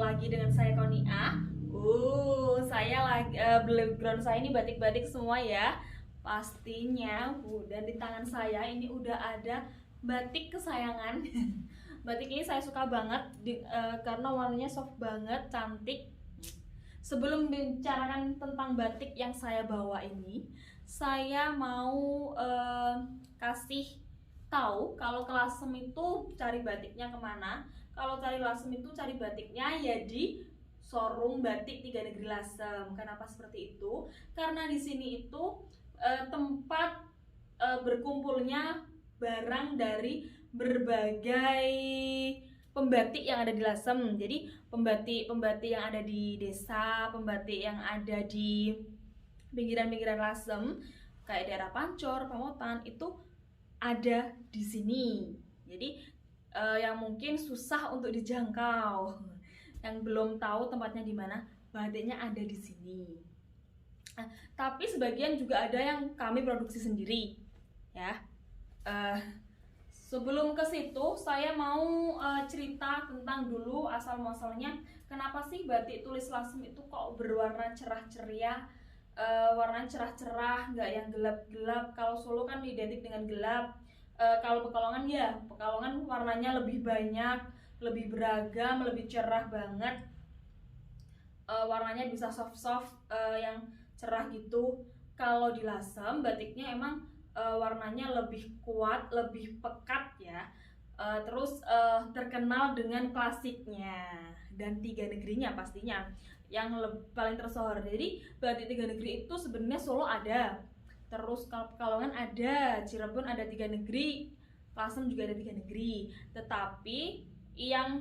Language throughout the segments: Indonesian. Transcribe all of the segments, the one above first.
lagi dengan saya Konia. Saya lagi background saya ini batik-batik semua ya. Pastinya, dan di tangan saya ini udah ada batik kesayangan. Batik ini saya suka banget karena warnanya soft banget, cantik. Sebelum bicarakan tentang batik yang saya bawa ini, saya mau kasih tahu kalau ke Lasem itu cari batiknya kemana. Kalau cari Lasem itu cari batiknya ya di showroom batik Tiga Negeri Lasem. Kenapa seperti itu? Karena di sini itu tempat berkumpulnya barang dari berbagai pembatik yang ada di Lasem. Jadi pembatik yang ada di desa, pembatik yang ada di pinggiran-pinggiran Lasem kayak daerah Pancor, Pamotan itu ada di sini. Jadi yang mungkin susah untuk dijangkau, yang belum tahu tempatnya di mana, batiknya ada di sini. Tapi sebagian juga ada yang kami produksi sendiri, ya. Sebelum ke situ, saya mau cerita tentang dulu asal muasalnya kenapa sih batik tulis Lasem itu kok berwarna cerah ceria, warnanya cerah-cerah, nggak yang gelap-gelap. Kalau Solo kan identik dengan gelap. Kalau Pekalongan ya, Pekalongan warnanya lebih banyak, lebih beragam, lebih cerah banget. Warnanya bisa soft-soft, yang cerah gitu. Kalau di Lasem batiknya emang warnanya lebih kuat, lebih pekat ya. Terus terkenal dengan klasiknya dan tiga negerinya pastinya yang paling tersohor. Jadi batik Tiga Negeri itu sebenarnya Solo ada, terus kalau Pekalongan ada, Cirebon ada Tiga Negeri, Lasem juga ada Tiga Negeri. Tetapi yang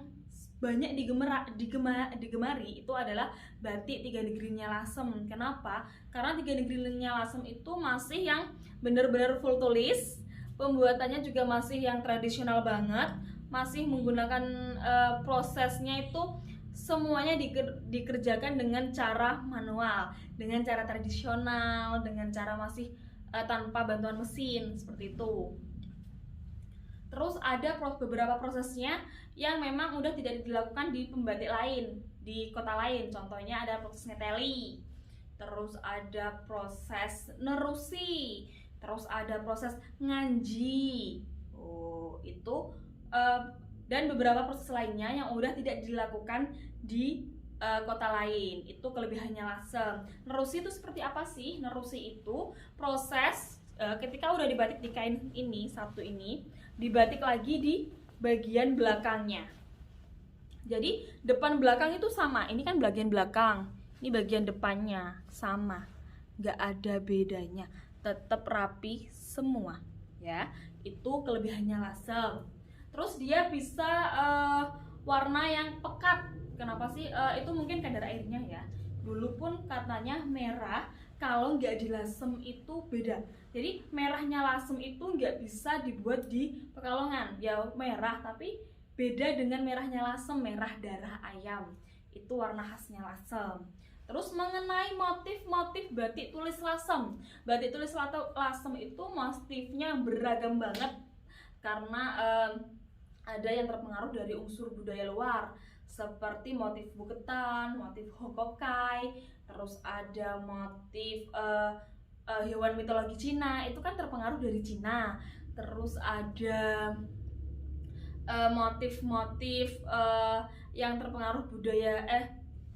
banyak digemari itu adalah batik Tiga Negerinya Lasem. Kenapa? Karena Tiga Negerinya Lasem itu masih yang benar-benar full tulis, pembuatannya juga masih yang tradisional banget, masih menggunakan prosesnya itu semuanya dikerjakan dengan cara manual, dengan cara tradisional, dengan cara masih tanpa bantuan mesin seperti itu. Terus ada beberapa prosesnya yang memang udah tidak dilakukan di pembatik lain, di kota lain. Contohnya ada proses ngeteli, terus ada proses nerusi, terus ada proses nganji. Itu dan beberapa proses lainnya yang udah tidak dilakukan di kota lain. Itu kelebihannya Lasem. Nerusi itu seperti apa sih? Nerusi itu proses ketika udah dibatik di kain ini, satu ini, dibatik lagi di bagian belakangnya. Jadi depan belakang itu sama. Ini kan bagian belakang, ini bagian depannya sama, nggak ada bedanya, tetap rapi semua ya. Itu kelebihannya Lasem. Terus dia bisa warna yang pekat. Kenapa sih? Itu mungkin kadar airnya ya. Dulu pun katanya merah, kalau nggak di Lasem itu beda. Jadi merahnya Lasem itu nggak bisa dibuat di Pekalongan. Ya merah, tapi beda dengan merahnya Lasem, merah darah ayam. Itu warna khasnya Lasem. Terus mengenai motif-motif batik tulis Lasem. Batik tulis Lasem itu motifnya beragam banget. Karena ada yang terpengaruh dari unsur budaya luar, seperti motif buketan, motif hokokai, terus ada motif hewan mitologi Cina, itu kan terpengaruh dari Cina. Terus ada motif-motif yang terpengaruh budaya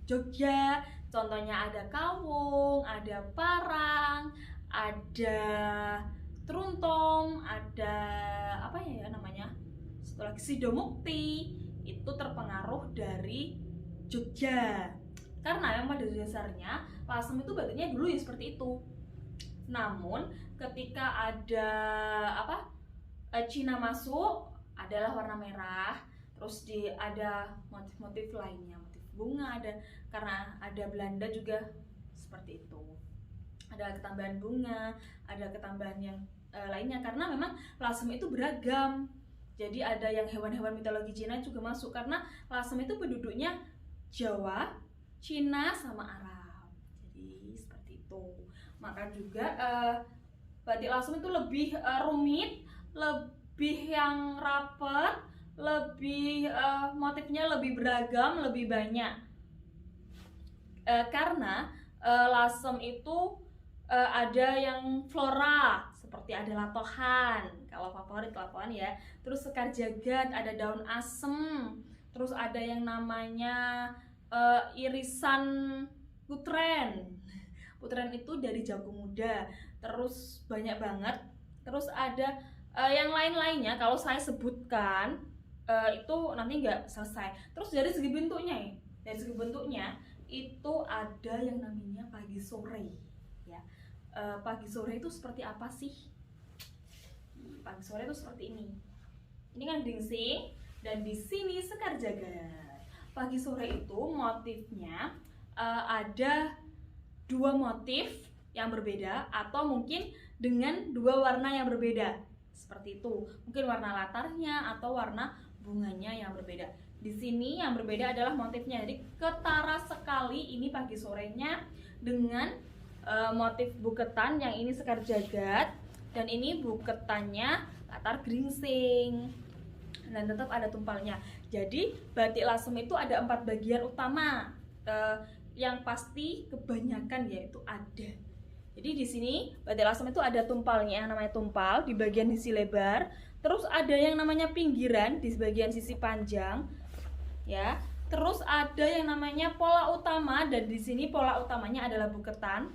Jogja. Contohnya ada kawung, ada parang, ada truntong, ada apa ya namanya? Satu lagi sidomukti. Itu terpengaruh dari Jogja. Karena yang pada dasarnya Lasem itu batiknya dulu ya seperti itu. Namun ketika ada Cina masuk, adalah warna merah. Terus ada motif-motif lainnya, motif bunga ada, karena ada Belanda juga seperti itu. Ada ketambahan bunga, ada ketambahan yang lainnya, karena memang Lasem itu beragam. Jadi ada yang hewan-hewan mitologi Cina juga masuk, karena Lasem itu penduduknya Jawa, Cina, sama Arab. Jadi seperti itu. Maka juga batik Lasem itu lebih rumit, lebih yang rapet, motifnya lebih beragam, lebih banyak. Karena lasem itu ada yang flora, seperti ada latohan, kalau favorit latohan ya. Terus sekar jagad, ada daun asem. Terus ada yang namanya irisan putren. Putren itu dari jagung muda. Terus banyak banget. Terus ada yang lain-lainnya, kalau saya sebutkan itu nanti nggak selesai. Terus dari segi bentuknya itu ada yang namanya pagi sore ya. Pagi sore itu seperti apa sih? Pagi sore itu seperti ini. Ini kan gringsing dan di sini sekar jagad. Pagi sore itu motifnya ada 2 motif yang berbeda atau mungkin dengan 2 warna yang berbeda. Seperti itu. Mungkin warna latarnya atau warna bunganya yang berbeda. Di sini yang berbeda adalah motifnya. Jadi ketara sekali ini pagi sorenya dengan motif buketan, yang ini sekar jagad dan ini buketannya latar gringsing. Dan tetap ada tumpalnya. Jadi batik lasem itu ada 4 bagian utama. Yang pasti kebanyakan yaitu ada. Jadi di sini batik lasem itu ada tumpalnya, yang namanya tumpal di bagian sisi lebar. Terus ada yang namanya pinggiran di bagian sisi panjang, ya. Terus ada yang namanya pola utama, dan di sini pola utamanya adalah buketan.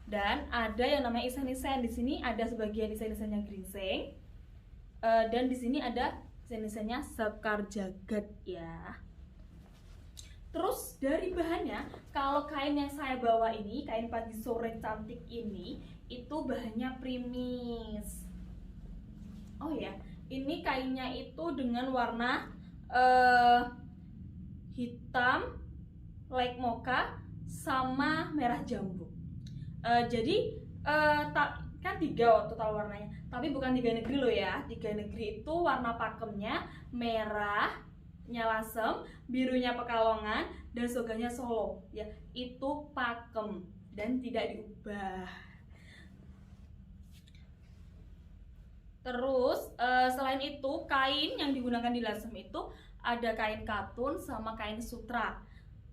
Dan ada yang namanya isen-isen. Di sini ada sebagian isen-isennya gringsing. Dan di sini ada isen-isennya sekar jagad ya. Terus dari bahannya, kalau kain yang saya bawa ini, kain pagi sore cantik ini, itu bahannya primis. Oh ya, ini kainnya itu dengan warna hitam, light mocha, sama merah jambu. Jadi kan 3 total warnanya, tapi bukan 3 negeri loh ya. 3 negeri itu warna pakemnya merahnya lasem, birunya Pekalongan, dan soganya Solo ya. Itu pakem dan tidak diubah. Terus selain itu, kain yang digunakan di lasem itu ada kain katun sama kain sutra.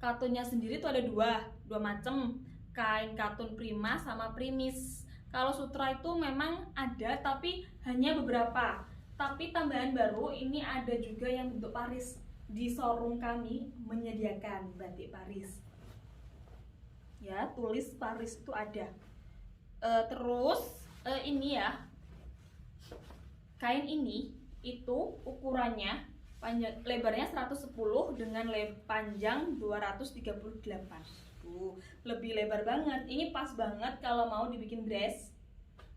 Katunnya sendiri itu ada dua macam, kain katun prima sama primis. Kalau sutra itu memang ada tapi hanya beberapa. Tapi tambahan baru ini ada juga yang bentuk Paris. Di showroom kami menyediakan batik Paris. Ya, tulis Paris itu ada. Terus ini ya. Kain ini itu ukurannya lebarnya 110 dengan panjang 238. Lebih lebar banget. Ini pas banget kalau mau dibikin dress.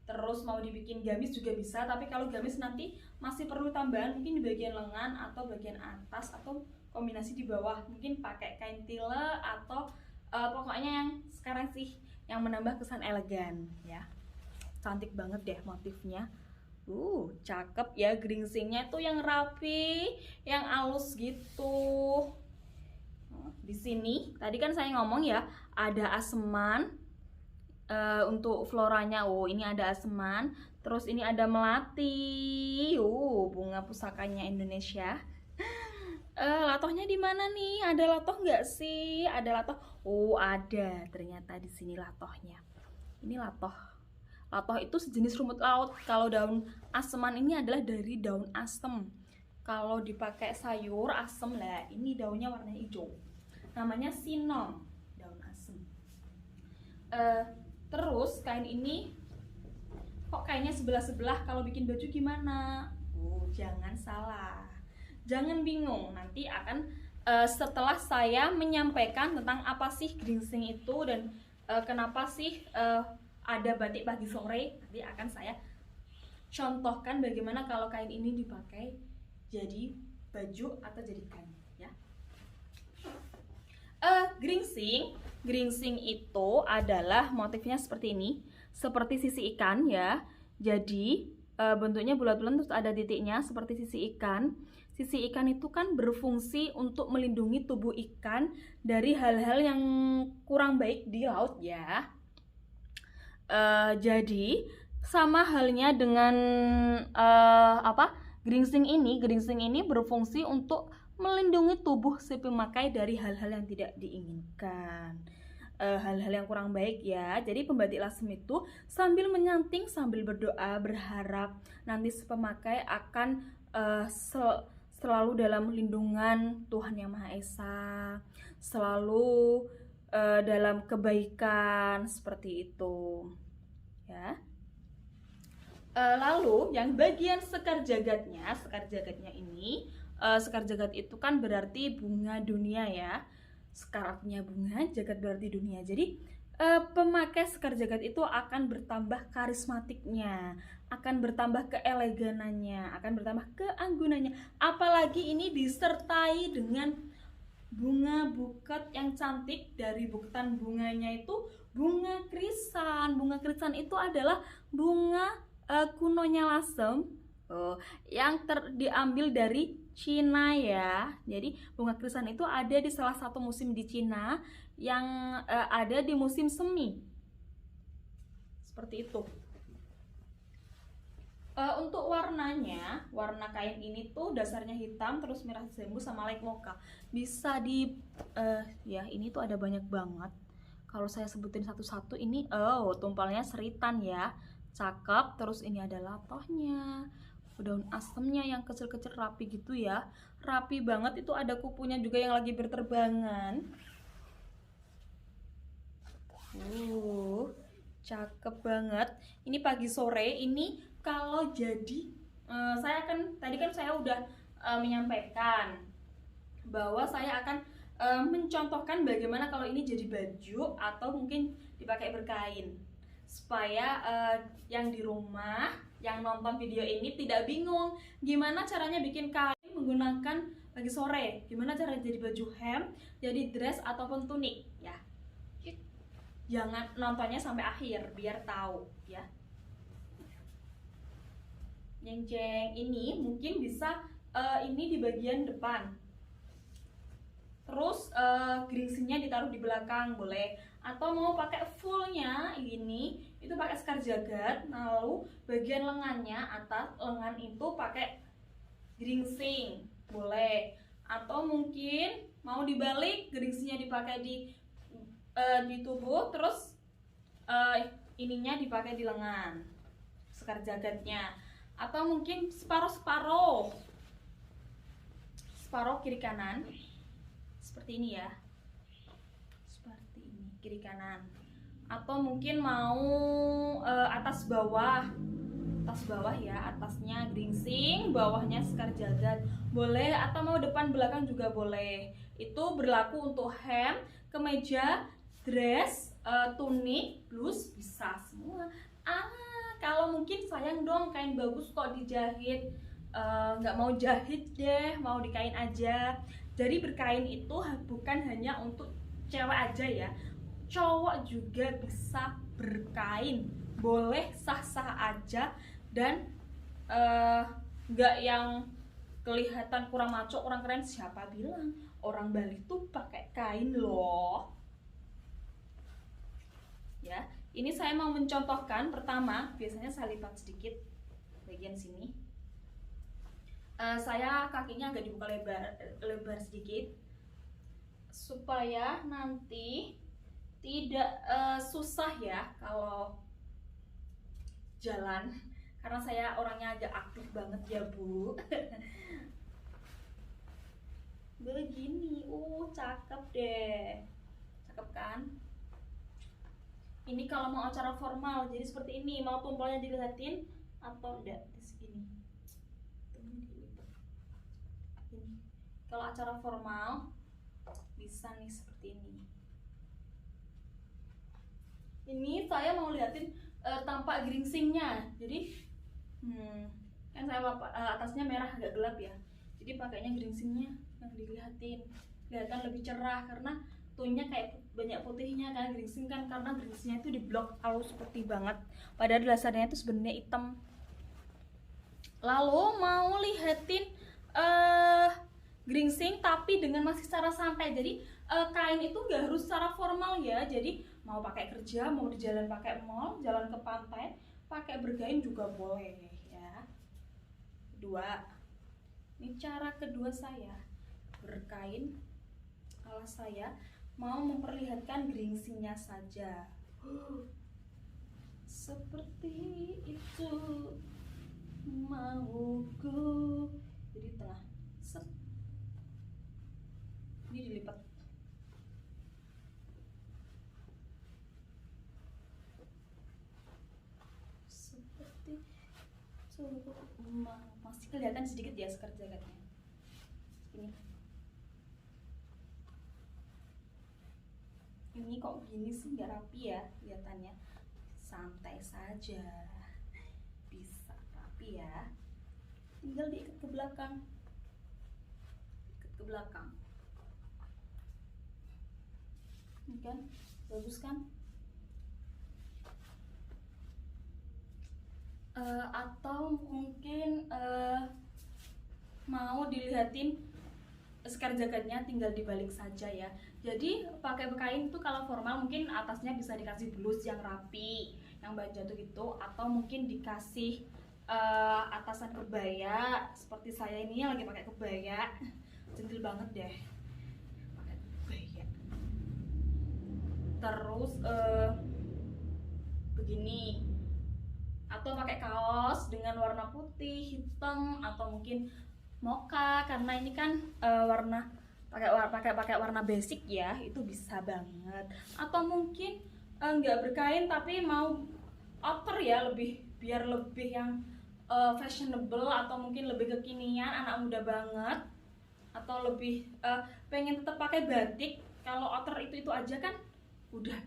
Terus mau dibikin gamis juga bisa, tapi kalau gamis nanti masih perlu tambahan, mungkin di bagian lengan atau bagian atas atau kombinasi di bawah. Mungkin pakai kain tile atau pokoknya yang sekarang sih yang menambah kesan elegan ya. Cantik banget deh motifnya. Cakep ya, gringsingnya tuh yang rapi, yang halus gitu. Di sini tadi kan saya ngomong ya, ada aseman untuk floranya. Ini ada aseman. Terus ini ada melati. Bunga pusakanya Indonesia. Latohnya di mana nih? Ada latoh nggak sih? Ada latoh. Ada. Ternyata di sini latohnya. Ini latoh. Latoh itu sejenis rumput laut. Kalau daun aseman ini adalah dari daun asem. Kalau dipakai sayur asem lah, ini daunnya warna hijau. Namanya sinom, daun asem. Terus kain ini kok kainnya sebelah-sebelah, kalau bikin baju gimana? Jangan salah. Jangan bingung. Nanti akan setelah saya menyampaikan tentang apa sih gringsing itu dan kenapa sih ada batik pagi sore, nanti akan saya contohkan bagaimana kalau kain ini dipakai jadi baju atau jadi kain ya. Gringsing itu adalah motifnya seperti ini, seperti sisi ikan ya. Jadi bentuknya bulat-bulat terus ada titiknya seperti sisi ikan. Sisi ikan itu kan berfungsi untuk melindungi tubuh ikan dari hal-hal yang kurang baik di laut ya. Jadi sama halnya dengan Geringsing ini berfungsi untuk melindungi tubuh si pemakai dari hal-hal yang tidak diinginkan, hal-hal yang kurang baik ya. Jadi pembatik lasem itu sambil menyanting, sambil berdoa, berharap nanti si pemakai akan selalu dalam lindungan Tuhan Yang Maha Esa, selalu dalam kebaikan, seperti itu ya. Lalu yang bagian sekar jagatnya ini, sekar jagat itu kan berarti bunga dunia ya. Sekar artinya bunga, jagat berarti dunia. Jadi pemakai sekar jagat itu akan bertambah karismatiknya, akan bertambah keeleganannya, akan bertambah keanggunannya. Apalagi ini disertai dengan bunga buket yang cantik. Dari buketan bunganya itu bunga krisan. Bunga krisan itu adalah bunga kunonya lasem yang diambil dari Cina ya. Jadi bunga krisan itu ada di salah satu musim di Cina yang ada di musim semi. Seperti itu. Untuk warnanya, warna kain ini tuh dasarnya hitam, terus merah jambu sama light mocha. Bisa ya ini tuh ada banyak banget. Kalau saya sebutin satu-satu ini, tumpalnya seritan ya, cakep. Terus ini ada latohnya, daun asemnya yang kecil-kecil rapi gitu ya, rapi banget. Itu ada kupunya juga yang lagi berterbangan. Cakep banget. Ini pagi sore. Ini kalau jadi saya akan, tadi kan saya udah menyampaikan bahwa saya akan mencontohkan bagaimana kalau ini jadi baju atau mungkin dipakai berkain, supaya yang di rumah yang nonton video ini tidak bingung gimana caranya bikin kain menggunakan pagi sore, gimana cara jadi baju hem, jadi dress ataupun tunik ya. Jangan nontonnya sampai akhir biar tahu ya. Jeng-jeng, ini mungkin bisa ini di bagian depan, terus geringsingnya ditaruh di belakang boleh, atau mau pakai fullnya ini itu pakai sekar jagat, lalu bagian lengannya, atas lengan itu pakai geringsing boleh, atau mungkin mau dibalik, geringsingnya dipakai di tubuh, terus ininya dipakai di lengan, sekar jagatnya. Atau mungkin separuh kiri kanan, seperti ini ya, seperti ini kiri kanan. Atau mungkin mau atas bawah ya, atasnya geringsing, bawahnya sekar jagat boleh, atau mau depan belakang juga boleh. Itu berlaku untuk hem, kemeja, dress, tunik, blus, bisa semua. Kalau mungkin sayang dong kain bagus kok dijahit, nggak mau jahit deh, mau di kain aja. Jadi berkain itu bukan hanya untuk cewek aja ya, cowok juga bisa berkain, boleh sah-sah aja, dan nggak yang kelihatan kurang maco, kurang keren. Siapa bilang orang Bali tuh pakai kain loh ya. Ini saya mau mencontohkan. Pertama, biasanya saya lipat sedikit bagian sini. Saya kakinya agak dibuka lebar sedikit supaya nanti tidak susah ya kalau jalan, karena saya orangnya agak aktif banget ya Bu. Begini, cakep deh, cakep kan? Ini kalau mau acara formal, jadi seperti ini. Mau tumpalnya dilihatin atau enggak di sini. Ini. Kalau acara formal bisa nih seperti ini. Ini saya mau lihatin tampak geringsingnya. Jadi kan saya atasnya merah agak gelap ya. Jadi pakainya geringsingnya yang dilihatin, kelihatan lebih cerah karena tonnya kayak banyak putihnya kan, geringsing kan, karena geringsingnya itu diblok halus putih banget, padahal dasarnya itu sebenarnya hitam. Lalu mau lihatin geringsing tapi dengan masih secara santai. Jadi kain itu gak harus secara formal ya. Jadi mau pakai kerja, mau di jalan pakai mall, jalan ke pantai, pakai berkain juga boleh ya. kedua. Ini cara kedua saya berkain. Kalau saya mau memperlihatkan geringsingnya saja. Seperti itu mauku. Jadi tengah. Set. Ini dilipat. Seperti itu. Masih kelihatan sedikit ya skirt jaketnya. Ini kok gini sih, nggak rapi ya kelihatannya. Santai saja, bisa rapi ya. Tinggal diikat ke belakang, ini kan bagus kan? Atau mungkin mau dilihatin skirt jaketnya, tinggal dibalik saja ya. Jadi pakai kain itu kalau formal mungkin atasnya bisa dikasih blus yang rapi, yang bahan jatuh gitu, atau mungkin dikasih atasan kebaya seperti saya ini yang lagi pakai kebaya. Centil banget deh pakai kebaya. Terus begini, atau pakai kaos dengan warna putih, hitam, atau mungkin mocha, karena ini kan pakai warna basic ya, itu bisa banget. Atau mungkin nggak berkain tapi mau outer ya, biar lebih yang fashionable, atau mungkin lebih kekinian, anak muda banget, atau lebih pengen tetap pakai batik. Kalau outer itu aja kan udah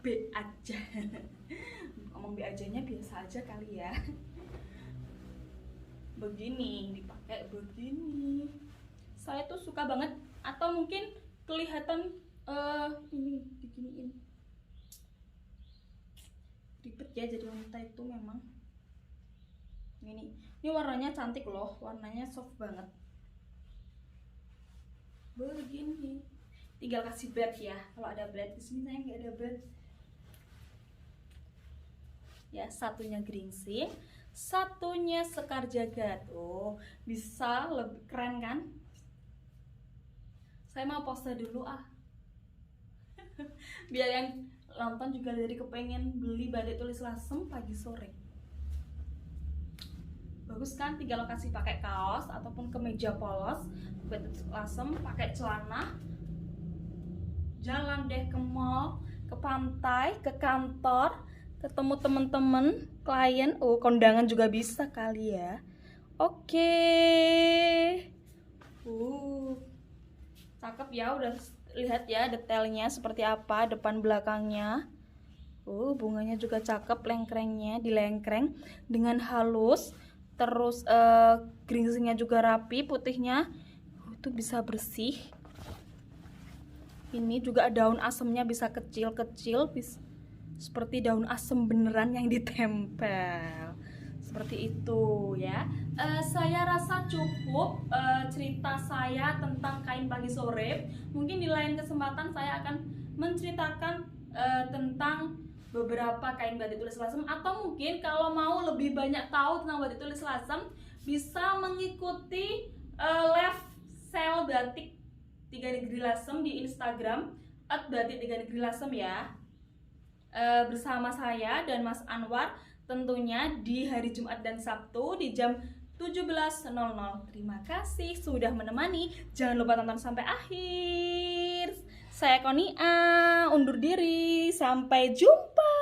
B aja. Ngomong B aja-nya biasa aja kali ya. Begini, dipakai begini. Saya tuh suka banget. Atau mungkin kelihatan ini diginiin. Ribet ya jadi wanita itu memang. Ini warnanya cantik loh, warnanya soft banget. Begini. Tinggal kasih bed ya. Kalau ada bed, di sini saya nggak ada bed. Ya, satunya geringsing, satunya sekar jagat. Oh, bisa lebih keren kan? Saya mau pose dulu biar yang nonton juga jadi kepengen beli batik tulis lasem pagi sore. Bagus kan? Tinggal lokasi pakai kaos ataupun kemeja polos, batik lasem, pakai celana, jalan deh ke mall, ke pantai, ke kantor, ketemu temen-temen, klien, kondangan juga bisa kali ya. Oke. Cakep ya, udah lihat ya detailnya seperti apa depan belakangnya. Bunganya juga cakep, lengkrengnya dilengkreng dengan halus. Terus geringsingnya juga rapi, putihnya itu bisa bersih. Ini juga daun asemnya bisa kecil-kecil, seperti daun asem beneran yang ditempel. Seperti itu ya. Saya rasa cukup cerita saya tentang kain pagi sore. Mungkin di lain kesempatan saya akan menceritakan tentang beberapa kain batik tulis lasem. Atau mungkin kalau mau lebih banyak tahu tentang batik tulis lasem, bisa mengikuti live sale batik 3 Negeri Lasem di Instagram @batik3negerilasem ya. Bersama saya dan Mas Anwar tentunya di hari Jumat dan Sabtu di jam 17.00. Terima kasih sudah menemani. Jangan lupa tonton sampai akhir. Saya Konia undur diri. Sampai jumpa.